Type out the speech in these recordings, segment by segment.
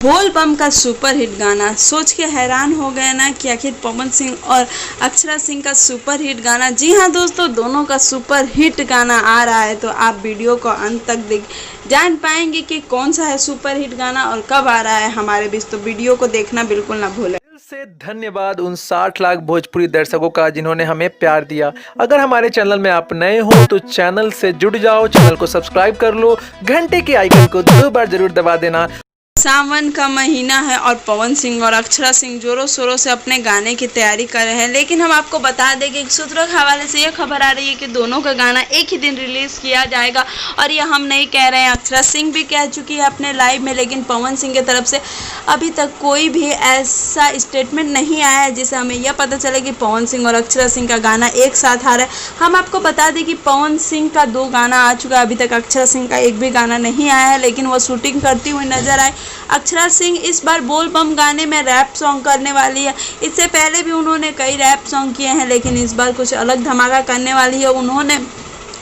बोल बम का super hit गाना सोच के हैरान हो गए ना कि आखिर पवन सिंह और अक्षरा सिंह का सुपर हिट गाना। जी हाँ दोस्तों, दोनों का सुपर हिट गाना आ रहा है, तो आप वीडियो को अंत तक देख जान पाएंगे कि कौन सा है सुपर हिट गाना और कब आ रहा है हमारे बीच। तो वीडियो को देखना बिल्कुल ना भूलें। दिल से धन्यवाद उन 60 लाख भोजपुरी दर्शकों का जिन्होंने हमें प्यार दिया। अगर हमारे चैनल में आप नए हो तो चैनल से जुड़ जाओ, चैनल को सब्सक्राइब कर लो, घंटे के आइकन को 2 बार जरूर दबा देना। सावन का महीना है और पवन सिंह और अक्षरा सिंह जोरों शोरों से अपने गाने की तैयारी कर रहे हैं, लेकिन हम आपको बता दें कि सूत्रों के हवाले से यह खबर आ रही है कि दोनों का गाना एक ही दिन रिलीज किया जाएगा। और ये हम नहीं कह रहे हैं, अक्षरा सिंह भी कह चुकी है अपने लाइव में, लेकिन पवन सिंह की तरफ से अभी तक कोई भी ऐसा स्टेटमेंट नहीं आया है जिससे हमें यह पता चले कि पवन सिंह और अक्षरा सिंह का गाना एक साथ आ रहा है। हम आपको बता दें कि पवन सिंह का 2 गाना आ चुका है, अभी तक अक्षरा सिंह का एक भी गाना नहीं आया है, लेकिन वो शूटिंग करती हुई नजर आए। अक्षरा सिंह इस बार बोल बम गाने में रैप सॉन्ग करने वाली है। इससे पहले भी उन्होंने कई रैप सॉन्ग किए हैं, लेकिन इस बार कुछ अलग धमाका करने वाली है। उन्होंने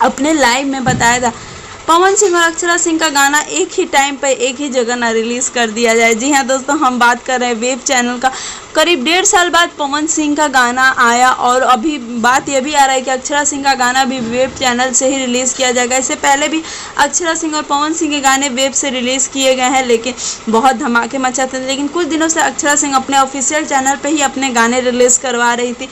अपने लाइव में बताया था पवन सिंह और अक्षरा सिंह का गाना एक ही टाइम पर एक ही जगह ना रिलीज कर दिया जाए। जी हाँ दोस्तों, हम बात कर रहे हैं वेब चैनल का। करीब 1.5 साल बाद पवन सिंह का गाना आया और अभी बात यह भी आ रहा है कि अक्षरा सिंह का गाना भी वेब चैनल से ही रिलीज़ किया जाएगा। इससे पहले भी अक्षरा सिंह और पवन सिंह के गाने वेब से रिलीज़ किए गए हैं, लेकिन बहुत धमाके मचाते थे। लेकिन कुछ दिनों से अक्षरा सिंह अपने ऑफिशियल चैनल पर ही अपने गाने रिलीज़ करवा रही थी,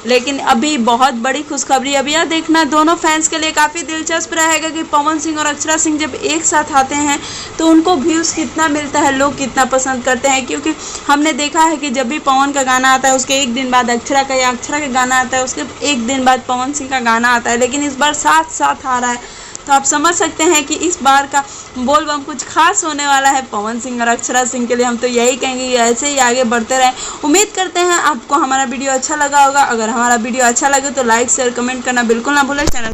लेकिन अभी बहुत बड़ी खुशखबरी। अब यह देखना दोनों फैंस के लिए काफ़ी दिलचस्प रहेगा कि पवन सिंह और अक्षरा सिंह जब एक साथ आते हैं तो उनको व्यूज़ कितना मिलता है, लोग कितना पसंद करते हैं। क्योंकि हमने देखा है कि जब भी पवन का गाना आता है उसके एक दिन बाद अक्षरा का, या अक्षरा का गाना आता है उसके एक दिन बाद पवन सिंह का गाना आता है, लेकिन इस बार साथ साथ आ रहा है। तो आप समझ सकते हैं कि इस बार का बोल बम कुछ खास होने वाला है पवन सिंह और अक्षरा सिंह के लिए। हम तो यही कहेंगे कि ऐसे ही आगे बढ़ते रहें। उम्मीद करते हैं आपको हमारा वीडियो अच्छा लगा होगा। अगर हमारा वीडियो अच्छा लगे तो लाइक शेयर कमेंट करना बिल्कुल ना भूलें। चैनल